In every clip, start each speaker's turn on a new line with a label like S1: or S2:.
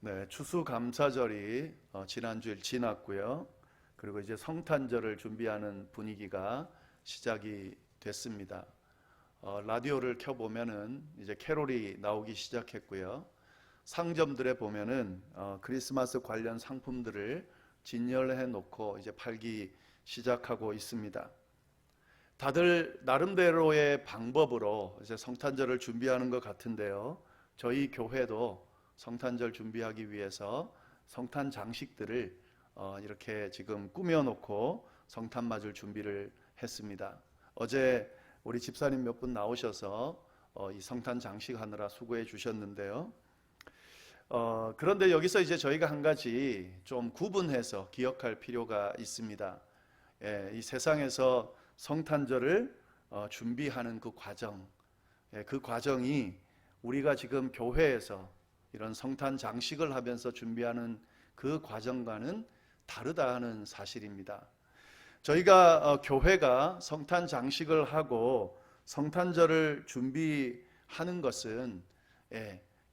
S1: 네, 추수감사절이 지난주일 지났고요. 그리고 이제 성탄절을 준비하는 분위기가 시작이 됐습니다. 라디오를 켜보면은 이제 캐롤이 나오기 시작했고요. 상점들에 보면은 크리스마스 관련 상품들을 진열해 놓고 이제 팔기 시작하고 있습니다. 다들 나름대로의 방법으로 이제 성탄절을 준비하는 것 같은데요. 저희 교회도 성탄절 준비하기 위해서 성탄 장식들을 이렇게 지금 꾸며놓고 성탄 맞을 준비를 했습니다. 어제 우리 집사님 몇 분 나오셔서 이 성탄 장식 하느라 수고해 주셨는데요. 그런데 여기서 이제 저희가 한 가지 좀 구분해서 기억할 필요가 있습니다. 이 세상에서 성탄절을 준비하는 그 과정, 그 과정이 우리가 지금 교회에서 이런 성탄 장식을 하면서 준비하는 그 과정과는 다르다 하는 사실입니다. 저희가 교회가 성탄 장식을 하고 성탄절을 준비하는 것은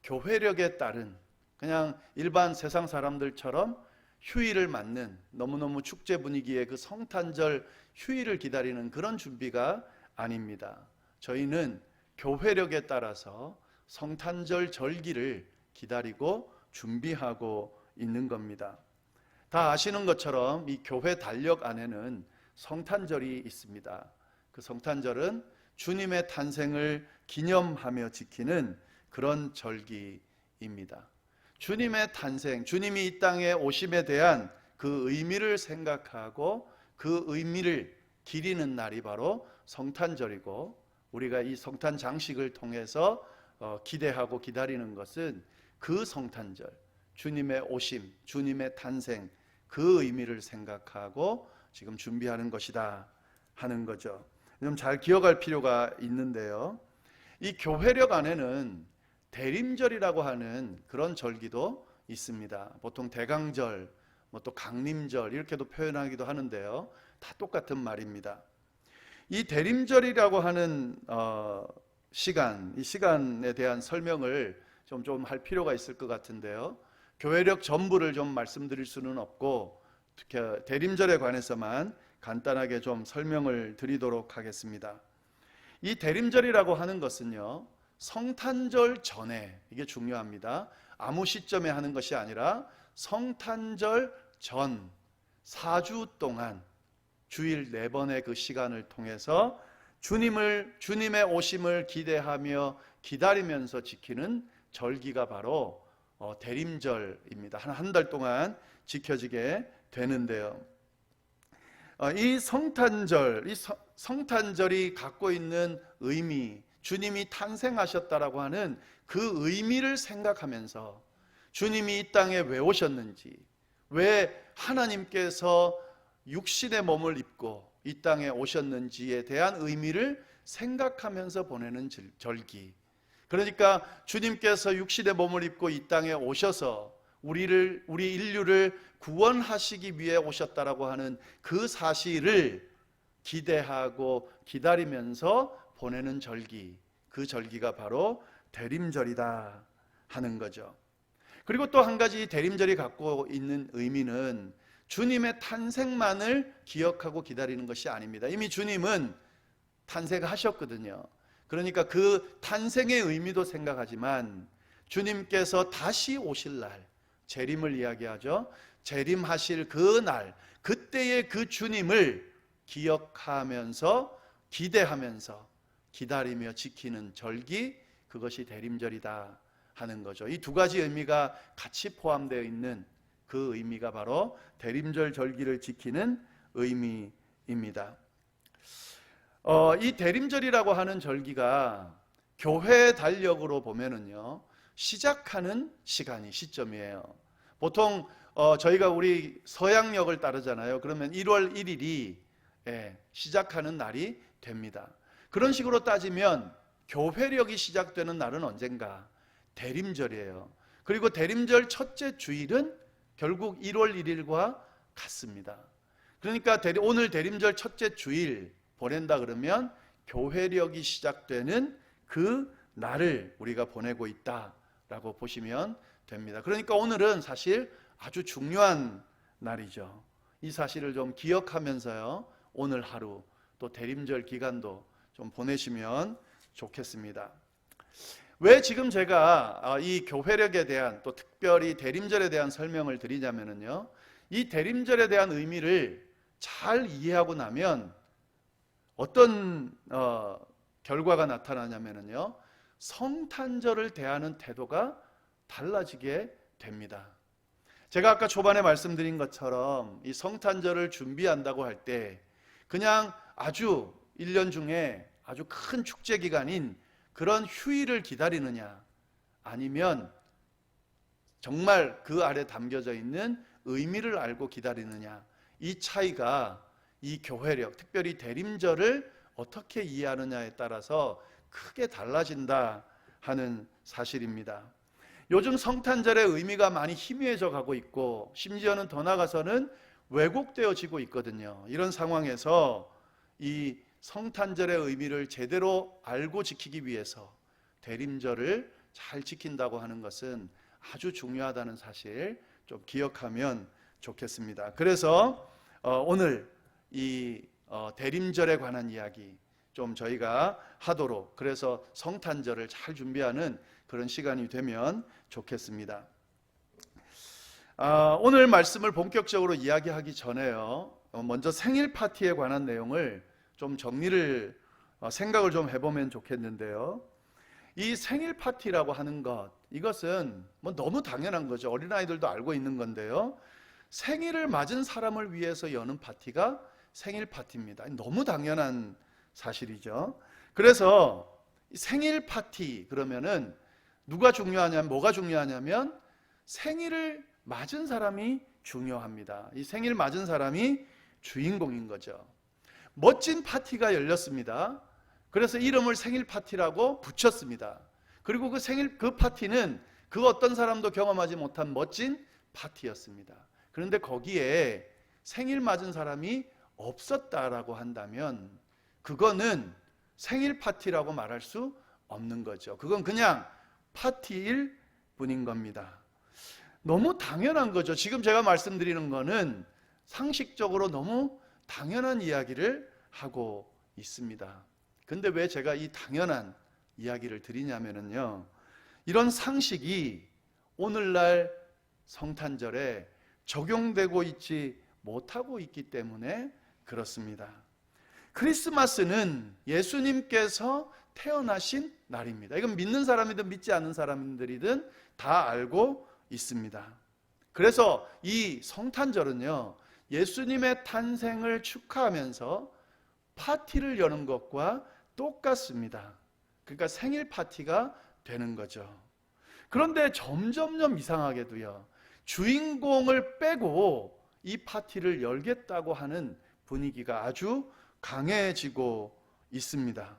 S1: 교회력에 따른 그냥 일반 세상 사람들처럼 휴일을 맞는 너무너무 축제 분위기의 그 성탄절 휴일을 기다리는 그런 준비가 아닙니다. 저희는 교회력에 따라서 성탄절 절기를 기다리고 준비하고 있는 겁니다. 다 아시는 것처럼 이 교회 달력 안에는 성탄절이 있습니다. 그 성탄절은 주님의 탄생을 기념하며 지키는 그런 절기입니다. 주님의 탄생, 주님이 이 땅에 오심에 대한 그 의미를 생각하고 그 의미를 기리는 날이 바로 성탄절이고, 우리가 이 성탄 장식을 통해서 기대하고 기다리는 것은 그 성탄절, 주님의 오심, 주님의 탄생, 그 의미를 생각하고 지금 준비하는 것이다 하는 거죠. 좀 잘 기억할 필요가 있는데요. 이 교회력 안에는 대림절이라고 하는 그런 절기도 있습니다. 보통 대강절, 또 강림절 이렇게도 표현하기도 하는데요. 다 똑같은 말입니다. 이 대림절이라고 하는 이 시간에 대한 설명을 좀 할 필요가 있을 것 같은데요. 교회력 전부를 좀 말씀드릴 수는 없고 특히 대림절에 관해서만 간단하게 좀 설명을 드리도록 하겠습니다. 이 대림절이라고 하는 것은요, 성탄절 전에, 이게 중요합니다. 아무 시점에 하는 것이 아니라 성탄절 전 4주 동안 주일 4번의 그 시간을 통해서 주님의 오심을 기대하며 기다리면서 지키는 절기가 바로 대림절입니다. 한 달 동안 지켜지게 되는데요. 이 성탄절이 갖고 있는 의미, 주님이 탄생하셨다라고 하는 그 의미를 생각하면서 주님이 이 땅에 왜 오셨는지, 왜 하나님께서 육신의 몸을 입고 이 땅에 오셨는지에 대한 의미를 생각하면서 보내는 절기. 그러니까 주님께서 육신의 몸을 입고 이 땅에 오셔서 우리 인류를 구원하시기 위해 오셨다라고 하는 그 사실을 기대하고 기다리면서 보내는 절기, 그 절기가 바로 대림절이다 하는 거죠. 그리고 또 한 가지 대림절이 갖고 있는 의미는 주님의 탄생만을 기억하고 기다리는 것이 아닙니다. 이미 주님은 탄생하셨거든요. 그러니까 그 탄생의 의미도 생각하지만 주님께서 다시 오실 날, 재림을 이야기하죠. 재림하실 그 날, 그때의 그 주님을 기억하면서 기대하면서 기다리며 지키는 절기, 그것이 대림절이다 하는 거죠. 이 두 가지 의미가 같이 포함되어 있는 그 의미가 바로 대림절 절기를 지키는 의미입니다. 이 대림절이라고 하는 절기가 교회 달력으로 보면은요, 시작하는 시점이에요. 보통 저희가 우리 서양력을 따르잖아요. 그러면 1월 1일이 시작하는 날이 됩니다. 그런 식으로 따지면 교회력이 시작되는 날은 언젠가? 대림절이에요. 그리고 대림절 첫째 주일은 결국 1월 1일과 같습니다. 그러니까 오늘 대림절 첫째 주일 보낸다 그러면 교회력이 시작되는 그 날을 우리가 보내고 있다라고 보시면 됩니다. 그러니까 오늘은 사실 아주 중요한 날이죠. 이 사실을 좀 기억하면서요, 오늘 하루 또 대림절 기간도 좀 보내시면 좋겠습니다. 왜 지금 제가 이 교회력에 대한, 또 특별히 대림절에 대한 설명을 드리냐면요, 이 대림절에 대한 의미를 잘 이해하고 나면 어떤 결과가 나타나냐면요, 성탄절을 대하는 태도가 달라지게 됩니다. 제가 아까 초반에 말씀드린 것처럼 이 성탄절을 준비한다고 할 때 그냥 아주 1년 중에 아주 큰 축제 기간인 그런 휴일을 기다리느냐, 아니면 정말 그 아래 담겨져 있는 의미를 알고 기다리느냐, 이 차이가 이 교회력, 특별히 대림절을 어떻게 이해하느냐에 따라서 크게 달라진다 하는 사실입니다. 요즘 성탄절의 의미가 많이 희미해져 가고 있고, 심지어는 더 나아가서는 왜곡되어지고 있거든요. 이런 상황에서 이 성탄절의 의미를 제대로 알고 지키기 위해서 대림절을 잘 지킨다고 하는 것은 아주 중요하다는 사실 좀 기억하면 좋겠습니다. 그래서 오늘 이 대림절에 관한 이야기 좀 저희가 하도록, 그래서 성탄절을 잘 준비하는 그런 시간이 되면 좋겠습니다. 오늘 말씀을 본격적으로 이야기하기 전에요, 먼저 생일 파티에 관한 내용을 좀 정리를 생각을 좀 해보면 좋겠는데요, 이 생일 파티라고 하는 것, 이것은 뭐 너무 당연한 거죠. 어린아이들도 알고 있는 건데요, 생일을 맞은 사람을 위해서 여는 파티가 생일 파티입니다. 너무 당연한 사실이죠. 그래서 생일 파티 그러면은 누가 중요하냐면, 뭐가 중요하냐면 생일을 맞은 사람이 중요합니다. 이 생일 맞은 사람이 주인공인 거죠. 멋진 파티가 열렸습니다. 그래서 이름을 생일 파티라고 붙였습니다. 그리고 그 파티는 그 어떤 사람도 경험하지 못한 멋진 파티였습니다. 그런데 거기에 생일 맞은 사람이 없었다라고 한다면 그거는 생일 파티라고 말할 수 없는 거죠. 그건 그냥 파티일 뿐인 겁니다. 너무 당연한 거죠. 지금 제가 말씀드리는 거는 상식적으로 너무 당연한 이야기를 하고 있습니다. 근데 왜 제가 이 당연한 이야기를 드리냐면요, 이런 상식이 오늘날 성탄절에 적용되고 있지 못하고 있기 때문에 그렇습니다. 크리스마스는 예수님께서 태어나신 날입니다. 이건 믿는 사람이든 믿지 않는 사람들이든 다 알고 있습니다. 그래서 이 성탄절은요, 예수님의 탄생을 축하하면서 파티를 여는 것과 똑같습니다. 그러니까 생일 파티가 되는 거죠. 그런데 점점점 이상하게도요, 주인공을 빼고 이 파티를 열겠다고 하는 분위기가 아주 강해지고 있습니다.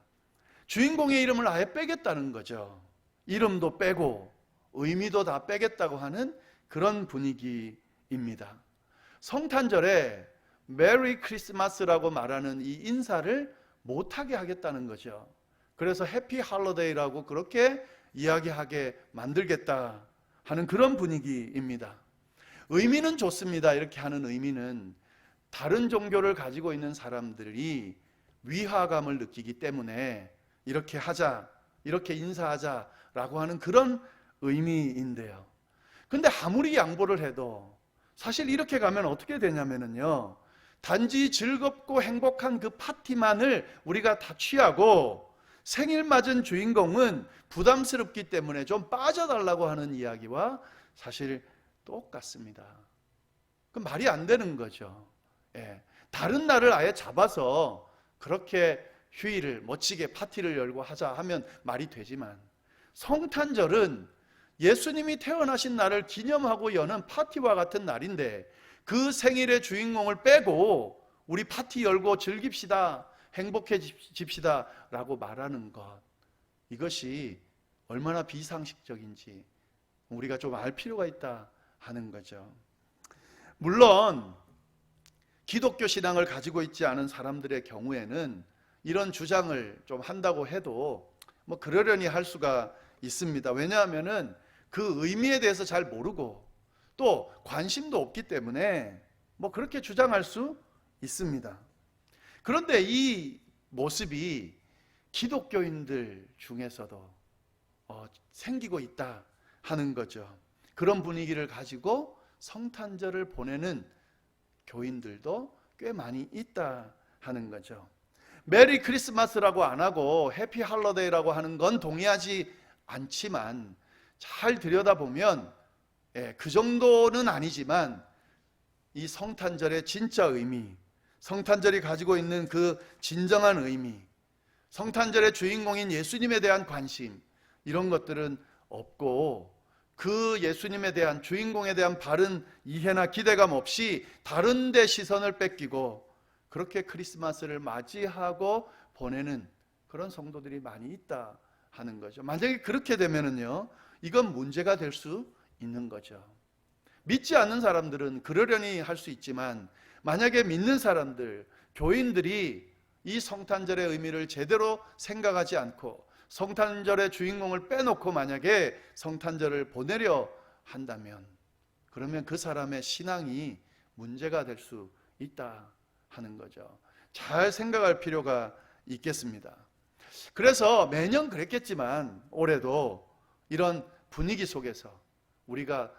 S1: 주인공의 이름을 아예 빼겠다는 거죠. 이름도 빼고 의미도 다 빼겠다고 하는 그런 분위기입니다. 성탄절에 메리 크리스마스라고 말하는 이 인사를 못하게 하겠다는 거죠. 그래서 해피 할로데이라고 그렇게 이야기하게 만들겠다 하는 그런 분위기입니다. 의미는 좋습니다. 이렇게 하는 의미는 다른 종교를 가지고 있는 사람들이 위화감을 느끼기 때문에 이렇게 하자, 이렇게 인사하자라고 하는 그런 의미인데요. 근데 아무리 양보를 해도 사실 이렇게 가면 어떻게 되냐면요, 단지 즐겁고 행복한 그 파티만을 우리가 다 취하고 생일 맞은 주인공은 부담스럽기 때문에 좀 빠져달라고 하는 이야기와 사실 똑같습니다. 그 말이 안 되는 거죠. 예. 다른 날을 아예 잡아서 그렇게 휴일을 멋지게 파티를 열고 하자 하면 말이 되지만, 성탄절은 예수님이 태어나신 날을 기념하고 여는 파티와 같은 날인데 그 생일의 주인공을 빼고 우리 파티 열고 즐깁시다, 행복해집시다 라고 말하는 것, 이것이 얼마나 비상식적인지 우리가 좀 알 필요가 있다 하는 거죠. 물론 기독교 신앙을 가지고 있지 않은 사람들의 경우에는 이런 주장을 좀 한다고 해도 뭐 그러려니 할 수가 있습니다. 왜냐하면은 그 의미에 대해서 잘 모르고 또 관심도 없기 때문에 그렇게 주장할 수 있습니다. 그런데 이 모습이 기독교인들 중에서도 생기고 있다 하는 거죠. 그런 분위기를 가지고 성탄절을 보내는 교인들도 꽤 많이 있다 하는 거죠. 메리 크리스마스라고 안 하고 해피 할러데이라고 하는 건 동의하지 않지만 잘 들여다보면 그 정도는 아니지만 이 성탄절의 진짜 의미, 성탄절이 가지고 있는 그 진정한 의미, 성탄절의 주인공인 예수님에 대한 관심, 이런 것들은 없고 그 예수님에 대한, 주인공에 대한 바른 이해나 기대감 없이 다른 데 시선을 뺏기고 그렇게 크리스마스를 맞이하고 보내는 그런 성도들이 많이 있다 하는 거죠. 만약에 그렇게 되면은요, 이건 문제가 될 수 있는 거죠. 믿지 않는 사람들은 그러려니 할 수 있지만 만약에 믿는 사람들, 교인들이 이 성탄절의 의미를 제대로 생각하지 않고 성탄절의 주인공을 빼놓고 만약에 성탄절을 보내려 한다면 그러면 그 사람의 신앙이 문제가 될 수 있다 하는 거죠. 잘 생각할 필요가 있겠습니다. 그래서 매년 그랬겠지만 올해도 이런 분위기 속에서 우리가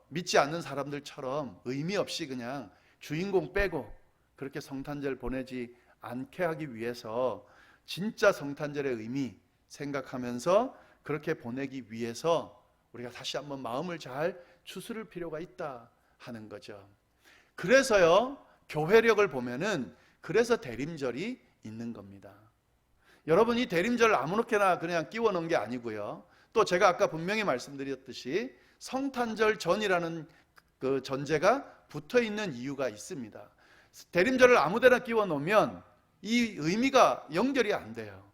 S1: 믿지 않는 사람들처럼 의미 없이 그냥 주인공 빼고 그렇게 성탄절 보내지 않게 하기 위해서 진짜 성탄절의 의미 생각하면서 그렇게 보내기 위해서 우리가 다시 한번 마음을 잘 추스를 필요가 있다 하는 거죠. 그래서요, 교회력을 보면은 그래서 대림절이 있는 겁니다. 여러분, 이 대림절 아무렇게나 그냥 끼워 넣은 게 아니고요. 또 제가 아까 분명히 말씀드렸듯이 성탄절 전이라는 그 전제가 붙어 있는 이유가 있습니다. 대림절을 아무데나 끼워 놓으면 이 의미가 연결이 안 돼요.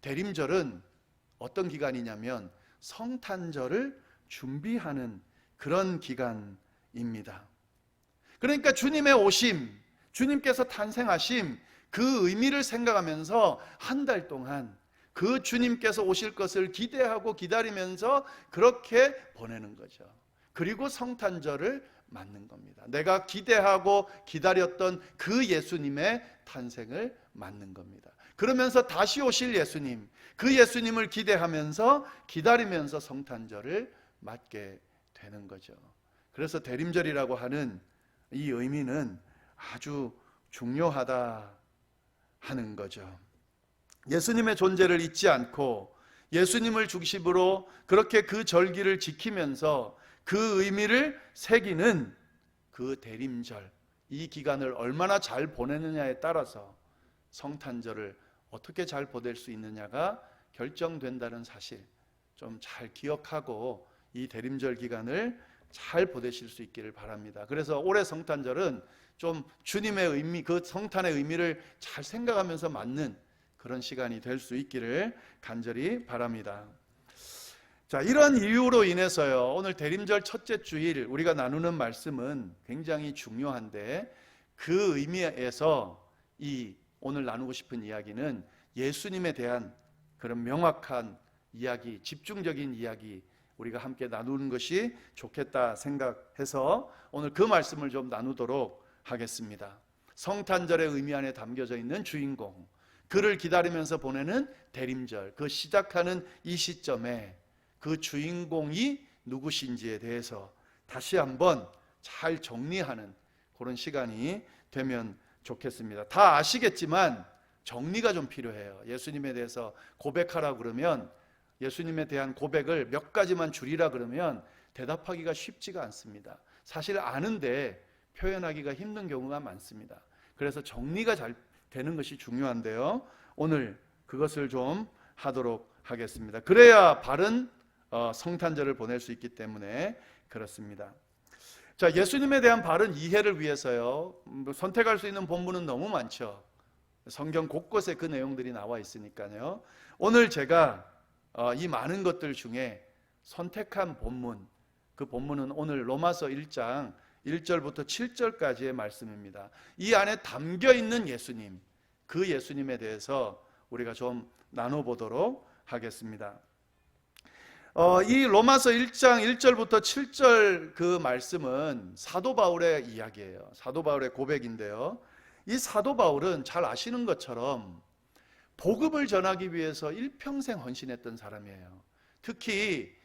S1: 대림절은 어떤 기간이냐면 성탄절을 준비하는 그런 기간입니다. 그러니까 주님의 오심, 주님께서 탄생하심, 그 의미를 생각하면서 한 달 동안 그 주님께서 오실 것을 기대하고 기다리면서 그렇게 보내는 거죠. 그리고 성탄절을 맞는 겁니다. 내가 기대하고 기다렸던 그 예수님의 탄생을 맞는 겁니다. 그러면서 다시 오실 예수님, 그 예수님을 기대하면서 기다리면서 성탄절을 맞게 되는 거죠. 그래서 대림절이라고 하는 이 의미는 아주 중요하다 하는 거죠. 예수님의 존재를 잊지 않고 예수님을 중심으로 그렇게 그 절기를 지키면서 그 의미를 새기는 그 대림절, 이 기간을 얼마나 잘 보내느냐에 따라서 성탄절을 어떻게 잘 보낼 수 있느냐가 결정된다는 사실 좀 잘 기억하고 이 대림절 기간을 잘 보내실 수 있기를 바랍니다. 그래서 올해 성탄절은 좀 주님의 의미, 그 성탄의 의미를 잘 생각하면서 맞는 그런 시간이 될 수 있기를 간절히 바랍니다. 자, 이런 이유로 인해서요, 오늘 대림절 첫째 주일 우리가 나누는 말씀은 굉장히 중요한데 그 의미에서 이 오늘 나누고 싶은 이야기는 예수님에 대한 그런 명확한 이야기, 집중적인 이야기 우리가 함께 나누는 것이 좋겠다 생각해서 오늘 그 말씀을 좀 나누도록 하겠습니다. 성탄절의 의미 안에 담겨져 있는 주인공, 그를 기다리면서 보내는 대림절, 그 시작하는 이 시점에 그 주인공이 누구신지에 대해서 다시 한번 잘 정리하는 그런 시간이 되면 좋겠습니다. 다 아시겠지만 정리가 좀 필요해요. 예수님에 대해서 고백하라 그러면, 예수님에 대한 고백을 몇 가지만 줄이라 그러면 대답하기가 쉽지가 않습니다. 사실 아는데 표현하기가 힘든 경우가 많습니다. 그래서 정리가 잘 되는 것이 중요한데요, 오늘 그것을 좀 하도록 하겠습니다. 그래야 바른 성탄절을 보낼 수 있기 때문에 그렇습니다. 자, 예수님에 대한 바른 이해를 위해서요, 선택할 수 있는 본문은 너무 많죠. 성경 곳곳에 그 내용들이 나와 있으니까요. 오늘 제가 이 많은 것들 중에 선택한 본문, 그 본문은 오늘 로마서 1장 1절부터 7절까지의 말씀입니다. 이 안에 담겨 있는 예수님, 그 예수님에 대해서 우리가 좀 나눠보도록 하겠습니다. 이 로마서 1장 1절부터 7절 그 말씀은 사도 바울의 이야기예요. 사도 바울의 고백인데요. 이 사도 바울은 잘 아시는 것처럼 복음을 전하기 위해서 일평생 헌신했던 사람이에요. 특히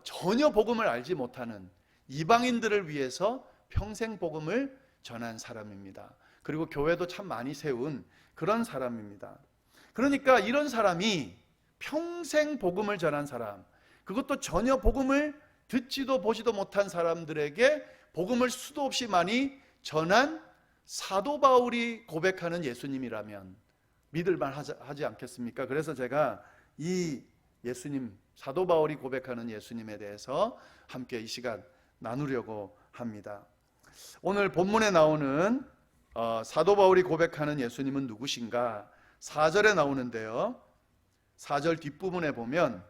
S1: 전혀 복음을 알지 못하는 이방인들을 위해서 평생 복음을 전한 사람입니다. 그리고 교회도 참 많이 세운 그런 사람입니다. 그러니까 이런 사람이 평생 복음을 전한 사람, 그것도 전혀 복음을 듣지도 보지도 못한 사람들에게 복음을 수도 없이 많이 전한 사도 바울이 고백하는 예수님이라면 믿을만 하지 않겠습니까? 그래서 제가 이 예수님, 사도 바울이 고백하는 예수님에 대해서 함께 이 시간 나누려고 합니다. 오늘 본문에 나오는 사도 바울이 고백하는 예수님은 누구신가? 4절에 나오는데요. 4절 뒷부분에 보면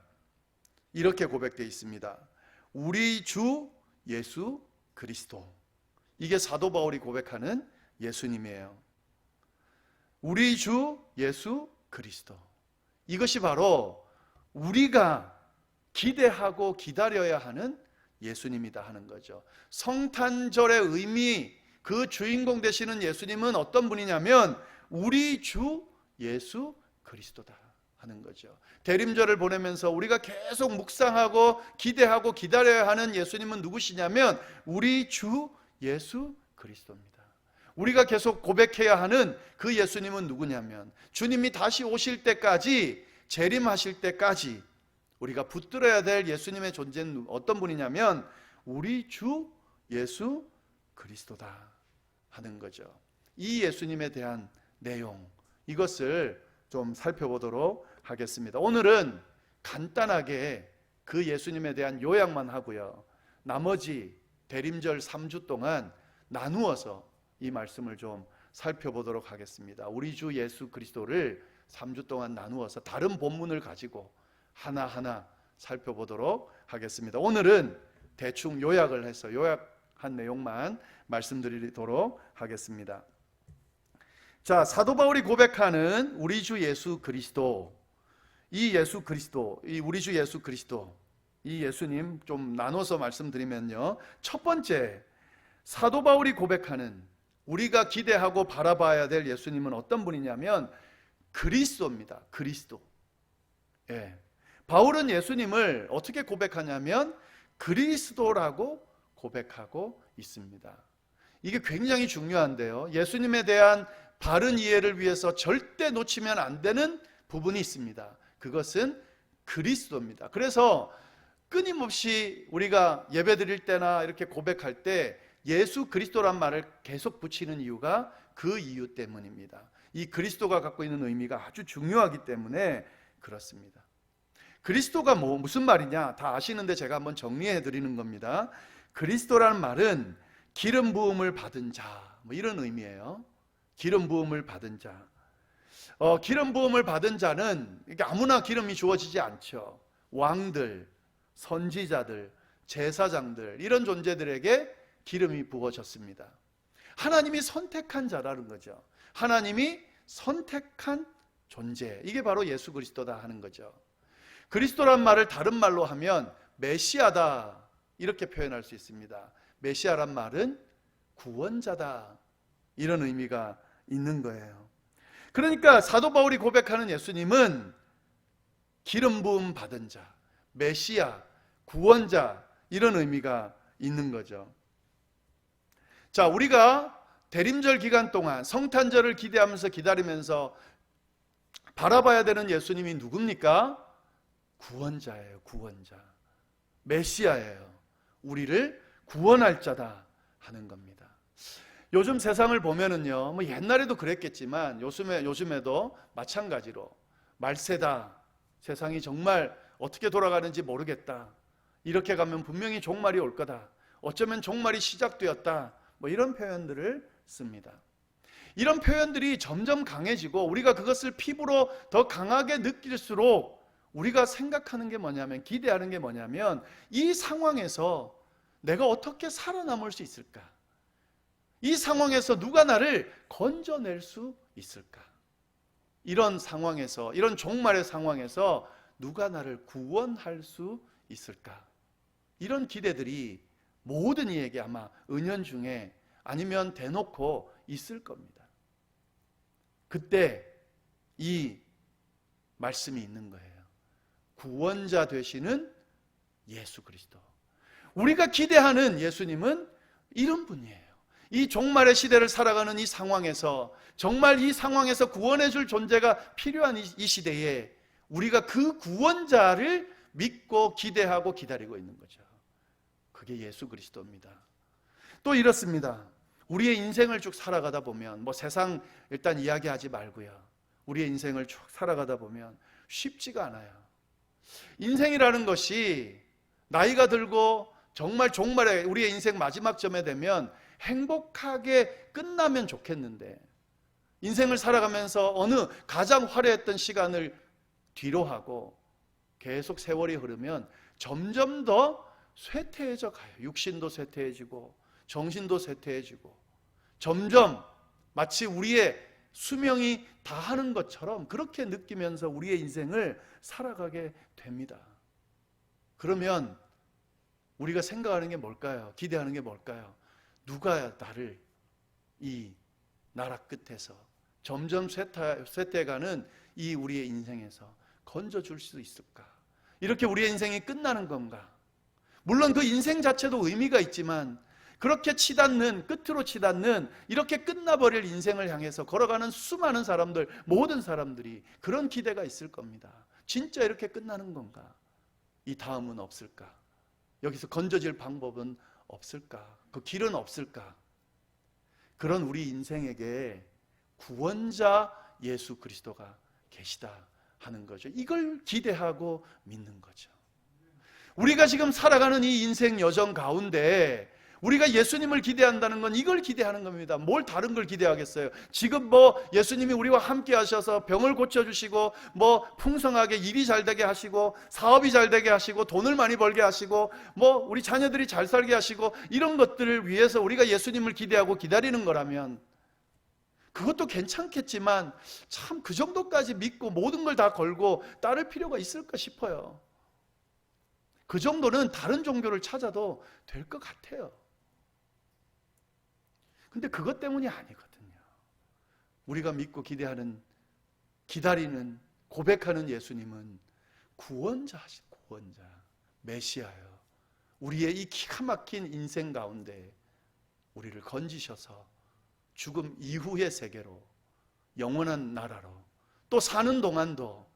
S1: 이렇게 고백되어 있습니다. 우리 주 예수 그리스도. 이게 사도 바울이 고백하는 예수님이에요. 우리 주 예수 그리스도. 이것이 바로 우리가 기대하고 기다려야 하는 예수님이다 하는 거죠. 성탄절의 의미, 그 주인공 되시는 예수님은 어떤 분이냐면 우리 주 예수 그리스도다 하는 거죠. 대림절을 보내면서 우리가 계속 묵상하고 기대하고 기다려야 하는 예수님은 누구시냐면 우리 주 예수 그리스도입니다. 우리가 계속 고백해야 하는 그 예수님은 누구냐면 주님이 다시 오실 때까지, 재림하실 때까지 우리가 붙들어야 될 예수님의 존재는 어떤 분이냐면 우리 주 예수 그리스도다 하는 거죠. 이 예수님에 대한 내용, 이것을 좀 살펴보도록 하겠습니다. 오늘은 간단하게 그 예수님에 대한 요약만 하고요. 나머지 대림절 3주 동안 나누어서 이 말씀을 좀 살펴보도록 하겠습니다. 우리 주 예수 그리스도를 3주 동안 나누어서 다른 본문을 가지고 하나하나 살펴보도록 하겠습니다. 오늘은 대충 요약을 해서 요약한 내용만 말씀드리도록 하겠습니다. 자, 사도 바울이 고백하는 우리 주 예수 그리스도, 이 예수 그리스도, 이 우리 주 예수 그리스도, 이 예수님 좀 나눠서 말씀드리면요. 첫 번째, 사도 바울이 고백하는 우리가 기대하고 바라봐야 될 예수님은 어떤 분이냐면 그리스도입니다. 그리스도. 예. 바울은 예수님을 어떻게 고백하냐면 그리스도라고 고백하고 있습니다. 이게 굉장히 중요한데요. 예수님에 대한 바른 이해를 위해서 절대 놓치면 안 되는 부분이 있습니다. 그것은 그리스도입니다. 그래서 끊임없이 우리가 예배 드릴 때나 이렇게 고백할 때 예수 그리스도란 말을 계속 붙이는 이유가 그 이유 때문입니다. 이 그리스도가 갖고 있는 의미가 아주 중요하기 때문에 그렇습니다. 그리스도가 무슨 말이냐 다 아시는데 제가 한번 정리해 드리는 겁니다. 그리스도라는 말은 기름 부음을 받은 자, 이런 의미예요. 기름 부음을 받은 자. 기름 부음을 받은 자는 아무나 기름이 주어지지 않죠. 왕들, 선지자들, 제사장들, 이런 존재들에게 기름이 부어졌습니다. 하나님이 선택한 자라는 거죠. 하나님이 선택한 존재, 이게 바로 예수 그리스도다 하는 거죠. 그리스도란 말을 다른 말로 하면 메시아다 이렇게 표현할 수 있습니다. 메시아란 말은 구원자다, 이런 의미가 있는 거예요. 그러니까 사도 바울이 고백하는 예수님은 기름 부음 받은 자, 메시아, 구원자, 이런 의미가 있는 거죠. 자, 우리가 대림절 기간 동안 성탄절을 기대하면서 기다리면서 바라봐야 되는 예수님이 누굽니까? 구원자예요. 구원자. 메시아예요. 우리를 구원할 자다 하는 겁니다. 요즘 세상을 보면은요, 옛날에도 그랬겠지만 요즘에도 마찬가지로 말세다, 세상이 정말 어떻게 돌아가는지 모르겠다, 이렇게 가면 분명히 종말이 올 거다, 어쩌면 종말이 시작되었다, 이런 표현들을 씁니다. 이런 표현들이 점점 강해지고 우리가 그것을 피부로 더 강하게 느낄수록 우리가 생각하는 게 뭐냐면, 기대하는 게 뭐냐면, 이 상황에서 내가 어떻게 살아남을 수 있을까? 이 상황에서 누가 나를 건져낼 수 있을까? 이런 상황에서, 이런 종말의 상황에서 누가 나를 구원할 수 있을까? 이런 기대들이 모든 이에게 아마 은연중에 아니면 대놓고 있을 겁니다. 그때 이 말씀이 있는 거예요. 구원자 되시는 예수 그리스도. 우리가 기대하는 예수님은 이런 분이에요. 이 종말의 시대를 살아가는 이 상황에서, 정말 이 상황에서 구원해 줄 존재가 필요한 이 시대에 우리가 그 구원자를 믿고 기대하고 기다리고 있는 거죠. 그게 예수 그리스도입니다. 또 이렇습니다. 우리의 인생을 쭉 살아가다 보면, 세상 일단 이야기하지 말고요, 우리의 인생을 쭉 살아가다 보면 쉽지가 않아요. 인생이라는 것이 나이가 들고 정말 종말에 우리의 인생 마지막 점에 되면 행복하게 끝나면 좋겠는데, 인생을 살아가면서 어느 가장 화려했던 시간을 뒤로 하고 계속 세월이 흐르면 점점 더 쇠퇴해져 가요. 육신도 쇠퇴해지고 정신도 쇠퇴해지고, 점점 마치 우리의 수명이 다하는 것처럼 그렇게 느끼면서 우리의 인생을 살아가게 됩니다. 그러면 우리가 생각하는 게 뭘까요? 기대하는 게 뭘까요? 누가 나를 이 나라 끝에서 점점 쇠퇴해가는 이 우리의 인생에서 건져줄 수 있을까? 이렇게 우리의 인생이 끝나는 건가? 물론 그 인생 자체도 의미가 있지만, 그렇게 치닫는, 끝으로 치닫는, 이렇게 끝나버릴 인생을 향해서 걸어가는 수많은 사람들, 모든 사람들이 그런 기대가 있을 겁니다. 진짜 이렇게 끝나는 건가? 이 다음은 없을까? 여기서 건져질 방법은 없을까? 그 길은 없을까? 그런 우리 인생에게 구원자 예수 그리스도가 계시다 하는 거죠. 이걸 기대하고 믿는 거죠. 우리가 지금 살아가는 이 인생 여정 가운데 우리가 예수님을 기대한다는 건 이걸 기대하는 겁니다. 뭘 다른 걸 기대하겠어요? 지금 예수님이 우리와 함께 하셔서 병을 고쳐주시고, 풍성하게 일이 잘 되게 하시고, 사업이 잘 되게 하시고, 돈을 많이 벌게 하시고, 우리 자녀들이 잘 살게 하시고, 이런 것들을 위해서 우리가 예수님을 기대하고 기다리는 거라면 그것도 괜찮겠지만, 참 그 정도까지 믿고 모든 걸 다 걸고 따를 필요가 있을까 싶어요. 그 정도는 다른 종교를 찾아도 될 것 같아요. 근데 그것 때문이 아니거든요. 우리가 믿고 기대하는, 기다리는, 고백하는 예수님은 구원자시죠. 구원자, 메시아요. 우리의 이 기가 막힌 인생 가운데 우리를 건지셔서 죽음 이후의 세계로, 영원한 나라로, 또 사는 동안도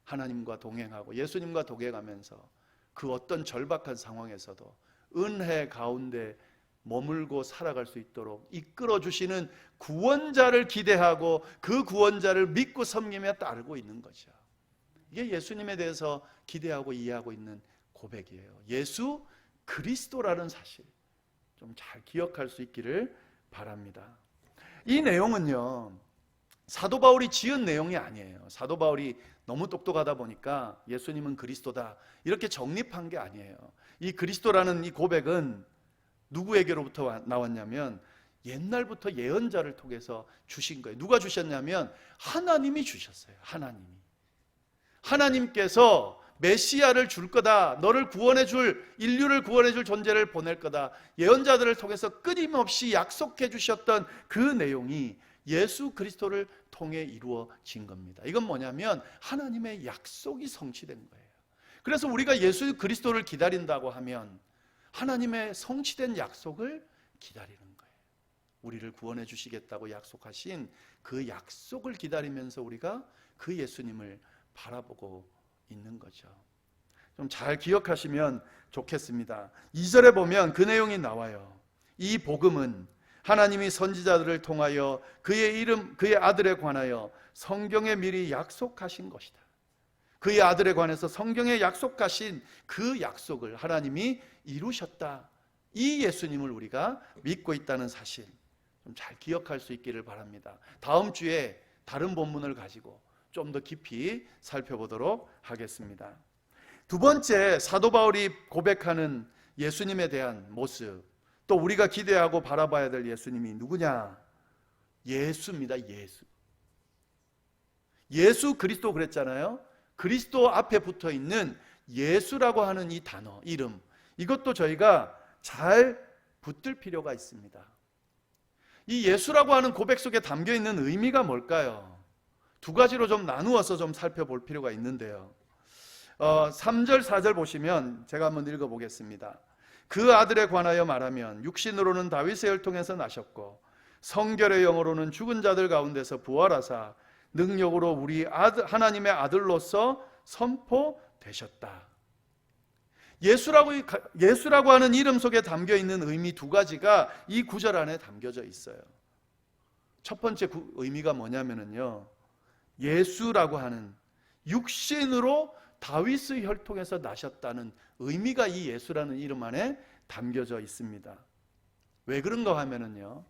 S1: 하나님과 동행하고 예수님과 동행하면서 그 어떤 절박한 상황에서도 은혜 가운데 머물고 살아갈 수 있도록 이끌어 주시는 구원자를 기대하고 그 구원자를 믿고 섬기며 따르고 있는 거죠. 이게 예수님에 대해서 기대하고 이해하고 있는 고백이에요. 예수 그리스도라는 사실 좀 잘 기억할 수 있기를 바랍니다. 이 내용은요, 사도 바울이 지은 내용이 아니에요. 사도 바울이 너무 똑똑하다 보니까 예수님은 그리스도다 이렇게 정립한 게 아니에요. 이 그리스도라는 이 고백은 누구에게로부터 나왔냐면 옛날부터 예언자를 통해서 주신 거예요. 누가 주셨냐면 하나님이 주셨어요. 하나님께서 메시아를 줄 거다, 너를 구원해 줄, 인류를 구원해 줄 존재를 보낼 거다, 예언자들을 통해서 끊임없이 약속해 주셨던 그 내용이 예수 그리스도를 통해 이루어진 겁니다. 이건 뭐냐면 하나님의 약속이 성취된 거예요. 그래서 우리가 예수 그리스도를 기다린다고 하면 하나님의 성취된 약속을 기다리는 거예요. 우리를 구원해 주시겠다고 약속하신 그 약속을 기다리면서 우리가 그 예수님을 바라보고 있는 거죠. 좀 잘 기억하시면 좋겠습니다. 2절에 보면 그 내용이 나와요. 이 복음은 하나님이 선지자들을 통하여 그의 아들에 관하여 성경에 미리 약속하신 것이다. 그의 아들에 관해서 성경에 약속하신 그 약속을 하나님이 이루셨다. 이 예수님을 우리가 믿고 있다는 사실 좀 잘 기억할 수 있기를 바랍니다. 다음 주에 다른 본문을 가지고 좀 더 깊이 살펴보도록 하겠습니다. 두 번째, 사도 바울이 고백하는 예수님에 대한 모습, 또 우리가 기대하고 바라봐야 될 예수님이 누구냐? 예수입니다. 예수 그리스도 그랬잖아요. 그리스도 앞에 붙어 있는 예수라고 하는 이 단어, 이름, 이것도 저희가 잘 붙들 필요가 있습니다. 이 예수라고 하는 고백 속에 담겨 있는 의미가 뭘까요? 두 가지로 좀 나누어서 좀 살펴볼 필요가 있는데요. 3절, 4절 보시면 제가 한번 읽어보겠습니다. 그 아들에 관하여 말하면 육신으로는 다윗의 혈통에서 나셨고 성결의 영으로는 죽은 자들 가운데서 부활하사 능력으로 우리 하나님의 아들로서 선포되셨다. 예수라고 하는 이름 속에 담겨 있는 의미 두 가지가 이 구절 안에 담겨져 있어요. 첫 번째 의미가 뭐냐면요, 예수라고 하는 육신으로 다윗의 혈통에서 나셨다는 의미가 이 예수라는 이름 안에 담겨져 있습니다. 왜 그런가 하면요,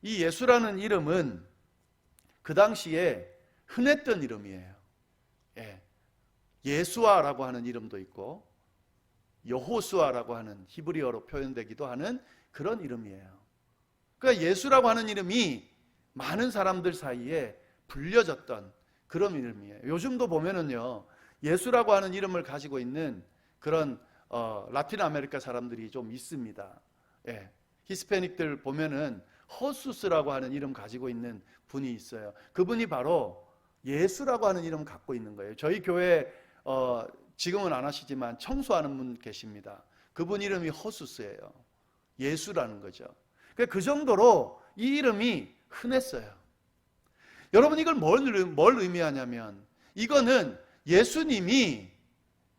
S1: 이 예수라는 이름은 그 당시에 흔했던 이름이에요. 예수아라고 하는 이름도 있고 여호수아라고 하는 히브리어로 표현되기도 하는 그런 이름이에요. 그러니까 예수라고 하는 이름이 많은 사람들 사이에 불려졌던 그런 이름이에요. 요즘도 보면은요, 예수라고 하는 이름을 가지고 있는 그런 라틴 아메리카 사람들이 좀 있습니다. 히스패닉들 보면은 허수스라고 하는 이름 가지고 있는 분이 있어요. 그분이 바로 예수라고 하는 이름 갖고 있는 거예요. 저희 교회 지금은 안 하시지만 청소하는 분 계십니다. 그분 이름이 허수스예요. 예수라는 거죠. 그 정도로 이 이름이 흔했어요. 여러분, 이걸 뭘 의미하냐면, 이거는 예수님이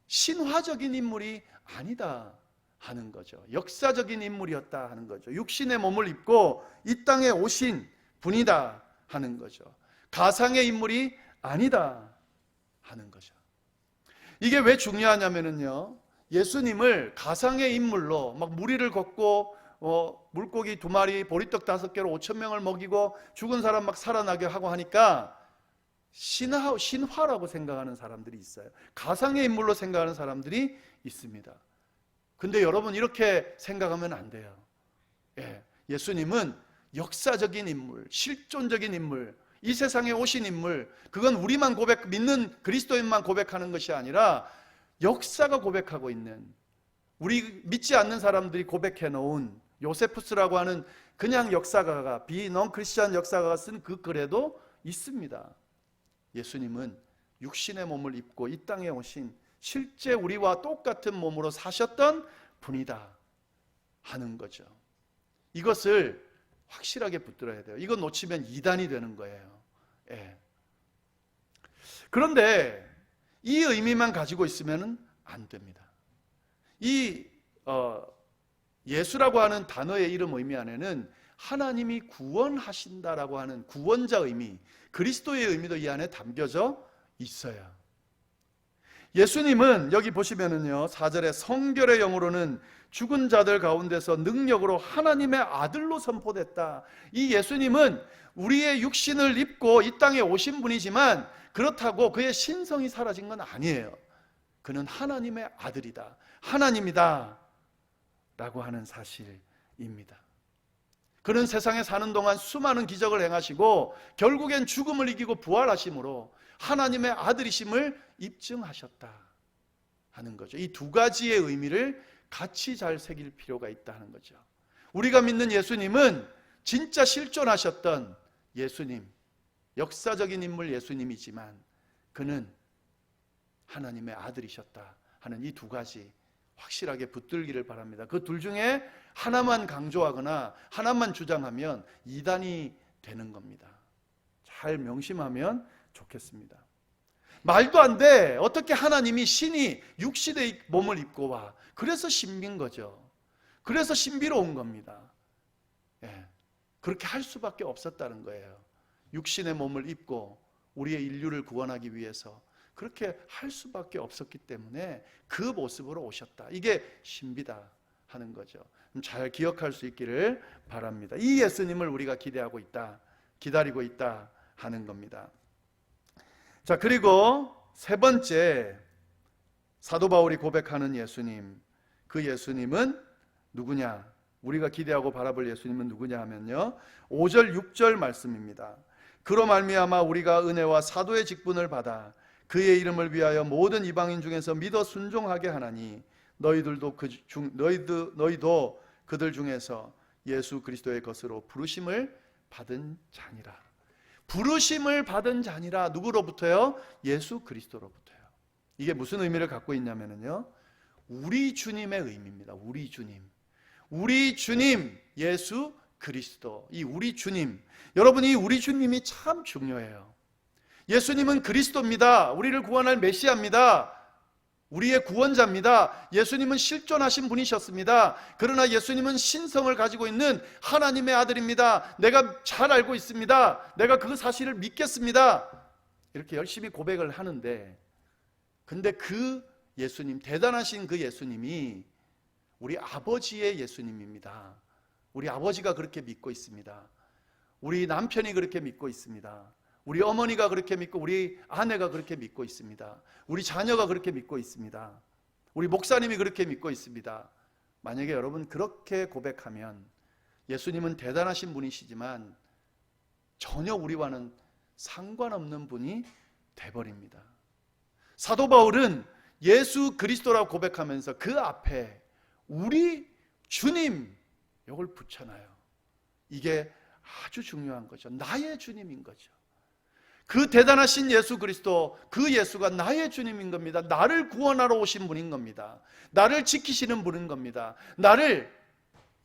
S1: 신화적인 인물이 아니다 하는 거죠. 역사적인 인물이었다 하는 거죠. 육신의 몸을 입고 이 땅에 오신 분이다 하는 거죠. 가상의 인물이 아니다 하는 거죠. 이게 왜 중요하냐면요, 예수님을 가상의 인물로 막 무리를 걷고 물고기 2마리, 보리떡 5개로 5,000명을 먹이고 죽은 사람 막 살아나게 하고 하니까 신화라고 생각하는 사람들이 있어요. 가상의 인물로 생각하는 사람들이 있습니다. 근데 여러분, 이렇게 생각하면 안 돼요. 예수님은 역사적인 인물, 실존적인 인물, 이 세상에 오신 인물, 그건 우리만 믿는 그리스도인만 고백하는 것이 아니라 역사가 고백하고 있는, 우리 믿지 않는 사람들이 고백해 놓은 요세푸스라고 하는 그냥 역사가가, 비넌 크리스찬 역사가가 쓴 그 글에도 있습니다. 예수님은 육신의 몸을 입고 이 땅에 오신 실제 우리와 똑같은 몸으로 사셨던 분이다 하는 거죠. 이것을 확실하게 붙들어야 돼요. 이거 놓치면 이단이 되는 거예요. 그런데 이 의미만 가지고 있으면 안 됩니다. 이 예수라고 하는 단어의 이름 의미 안에는 하나님이 구원하신다라고 하는 구원자 의미, 그리스도의 의미도 이 안에 담겨져 있어요. 예수님은 여기 보시면은요, 4절에 성결의 영으로는 죽은 자들 가운데서 능력으로 하나님의 아들로 선포됐다. 이 예수님은 우리의 육신을 입고 이 땅에 오신 분이지만 그렇다고 그의 신성이 사라진 건 아니에요. 그는 하나님의 아들이다, 하나님이다 라고 하는 사실입니다. 그는 세상에 사는 동안 수많은 기적을 행하시고 결국엔 죽음을 이기고 부활하심으로 하나님의 아들이심을 입증하셨다 하는 거죠. 이 두 가지의 의미를 같이 잘 새길 필요가 있다는 거죠. 우리가 믿는 예수님은 진짜 실존하셨던 예수님, 역사적인 인물 예수님이지만 그는 하나님의 아들이셨다 하는 이 두 가지 확실하게 붙들기를 바랍니다. 그 둘 중에 하나만 강조하거나 하나만 주장하면 이단이 되는 겁니다. 잘 명심하면 좋겠습니다. 말도 안 돼. 어떻게 하나님이 신이 육신의 몸을 입고 와. 그래서 신비인 거죠. 그래서 신비로운 겁니다. 그렇게 할 수밖에 없었다는 거예요. 육신의 몸을 입고 우리의 인류를 구원하기 위해서 그렇게 할 수밖에 없었기 때문에 그 모습으로 오셨다. 이게 신비다 하는 거죠. 잘 기억할 수 있기를 바랍니다. 이 예수님을 우리가 기대하고 있다, 기다리고 있다 하는 겁니다. 자, 그리고 세 번째, 사도 바울이 고백하는 예수님, 그 예수님은 누구냐? 우리가 기대하고 바라볼 예수님은 누구냐 하면요, 5절 6절 말씀입니다. 그로 말미암아 우리가 은혜와 사도의 직분을 받아 그의 이름을 위하여 모든 이방인 중에서 믿어 순종하게 하나니 너희도 그들 중에서 예수 그리스도의 것으로 부르심을 받은 자니라. 부르심을 받은 자니라. 누구로부터요? 예수 그리스도로부터요. 이게 무슨 의미를 갖고 있냐면요, 우리 주님의 의미입니다. 우리 주님 예수 그리스도. 이 우리 주님, 여러분, 이 우리 주님이 참 중요해요. 예수님은 그리스도입니다. 우리를 구원할 메시아입니다. 우리의 구원자입니다. 예수님은 실존하신 분이셨습니다. 그러나 예수님은 신성을 가지고 있는 하나님의 아들입니다. 내가 잘 알고 있습니다. 내가 그 사실을 믿겠습니다. 이렇게 열심히 고백을 하는데, 근데 그 예수님, 대단하신 그 예수님이 우리 아버지의 예수님입니다. 우리 아버지가 그렇게 믿고 있습니다. 우리 남편이 그렇게 믿고 있습니다. 우리 어머니가 그렇게 믿고, 우리 아내가 그렇게 믿고 있습니다. 우리 자녀가 그렇게 믿고 있습니다. 우리 목사님이 그렇게 믿고 있습니다. 만약에 여러분 그렇게 고백하면 예수님은 대단하신 분이시지만 전혀 우리와는 상관없는 분이 돼버립니다. 사도 바울은 예수 그리스도라고 고백하면서 그 앞에 우리 주님 이걸 붙여놔요. 이게 아주 중요한 거죠. 나의 주님인 거죠. 그 대단하신 예수 그리스도, 그 예수가 나의 주님인 겁니다. 나를 구원하러 오신 분인 겁니다. 나를 지키시는 분인 겁니다. 나를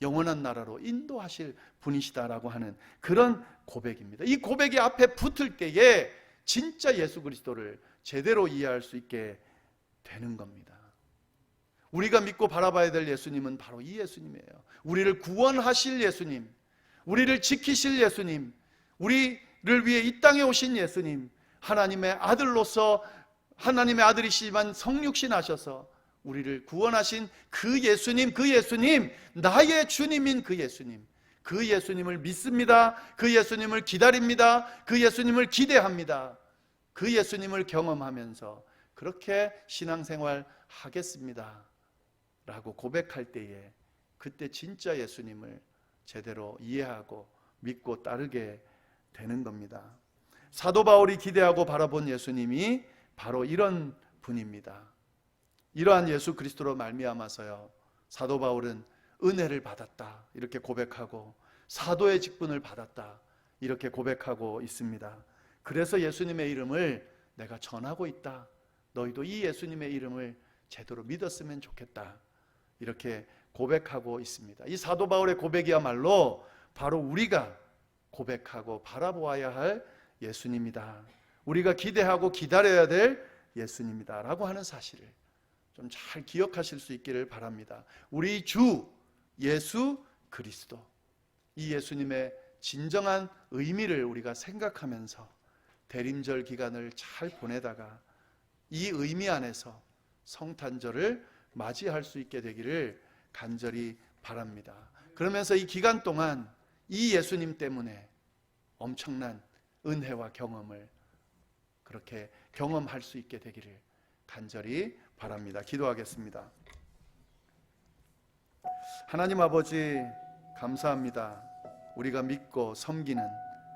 S1: 영원한 나라로 인도하실 분이시다라고 하는 그런 고백입니다. 이 고백이 앞에 붙을 때에 진짜 예수 그리스도를 제대로 이해할 수 있게 되는 겁니다. 우리가 믿고 바라봐야 될 예수님은 바로 이 예수님이에요. 우리를 구원하실 예수님, 우리를 지키실 예수님, 우리를 위해 이 땅에 오신 예수님, 하나님의 아들로서 하나님의 아들이시지만 성육신 하셔서 우리를 구원하신 그 예수님, 나의 주님인 그 예수님을 믿습니다. 그 예수님을 기다립니다. 그 예수님을 기대합니다. 그 예수님을 경험하면서 그렇게 신앙생활 하겠습니다 라고 고백할 때에, 그때 진짜 예수님을 제대로 이해하고 믿고 따르게 되는 겁니다. 사도 바울이 기대하고 바라본 예수님이 바로 이런 분입니다. 이러한 예수 그리스도로 말미암아서요, 사도 바울은 은혜를 받았다 이렇게 고백하고, 사도의 직분을 받았다 이렇게 고백하고 있습니다. 그래서 예수님의 이름을 내가 전하고 있다. 너희도 이 예수님의 이름을 제대로 믿었으면 좋겠다 이렇게 고백하고 있습니다. 이 사도 바울의 고백이야말로 바로 우리가 고백하고 바라보아야 할 예수님이다. 우리가 기대하고 기다려야 될 예수님이다 라고 하는 사실을 좀 잘 기억하실 수 있기를 바랍니다. 우리 주 예수 그리스도, 이 예수님의 진정한 의미를 우리가 생각하면서 대림절 기간을 잘 보내다가 이 의미 안에서 성탄절을 맞이할 수 있게 되기를 간절히 바랍니다. 그러면서 이 기간 동안 이 예수님 때문에 엄청난 은혜와 경험을 그렇게 경험할 수 있게 되기를 간절히 바랍니다. 기도하겠습니다. 하나님 아버지, 감사합니다. 우리가 믿고 섬기는,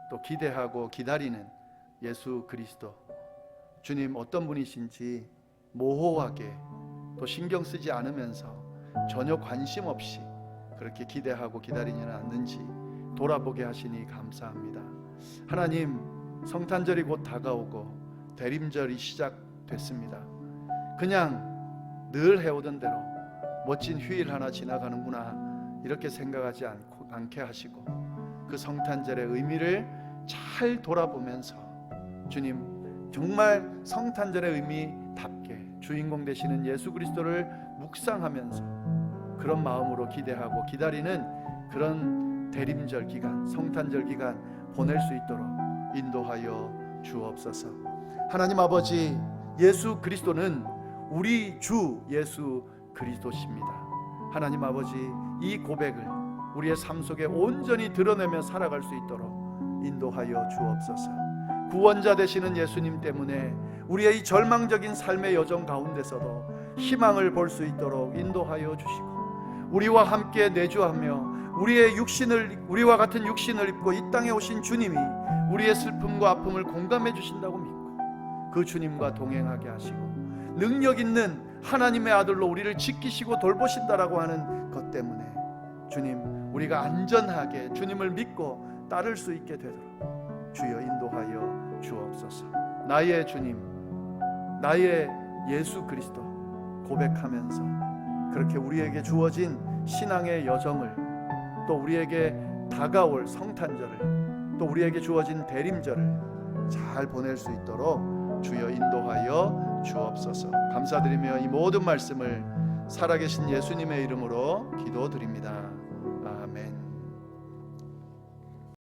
S1: 또 기대하고 기다리는 예수 그리스도, 주님 어떤 분이신지 모호하게 또 신경 쓰지 않으면서 전혀 관심 없이 그렇게 기대하고 기다리지는 않는지 돌아보게 하시니 감사합니다. 하나님, 성탄절이 곧 다가오고 대림절이 시작됐습니다. 그냥 늘 해오던 대로 멋진 휴일 하나 지나가는구나 이렇게 생각하지 않게 하시고, 그 성탄절의 의미를 잘 돌아보면서 주님 정말 성탄절의 의미답게 주인공 되시는 예수 그리스도를 묵상하면서 그런 마음으로 기대하고 기다리는 그런 대림절 기간, 성탄절 기간 보낼 수 있도록 인도하여 주옵소서. 하나님 아버지, 예수 그리스도는 우리 주 예수 그리스도십니다. 하나님 아버지, 이 고백을 우리의 삶 속에 온전히 드러내며 살아갈 수 있도록 인도하여 주옵소서. 구원자 되시는 예수님 때문에 우리의 이 절망적인 삶의 여정 가운데서도 희망을 볼 수 있도록 인도하여 주시고, 우리와 함께 내주하며 우리와 같은 육신을 입고 이 땅에 오신 주님이 우리의 슬픔과 아픔을 공감해 주신다고 믿고, 그 주님과 동행하게 하시고 능력 있는 하나님의 아들로 우리를 지키시고 돌보신다라고 하는 것 때문에 주님, 우리가 안전하게 주님을 믿고 따를 수 있게 되도록 주여 인도하여 주옵소서. 나의 주님, 나의 예수 그리스도 고백하면서 그렇게 우리에게 주어진 신앙의 여정을, 또 우리에게 다가올 성탄절을, 또 우리에게 주어진 대림절을 잘 보낼 수 있도록 주여 인도하여 주옵소서. 감사드리며 이 모든 말씀을 살아계신 예수님의 이름으로 기도드립니다.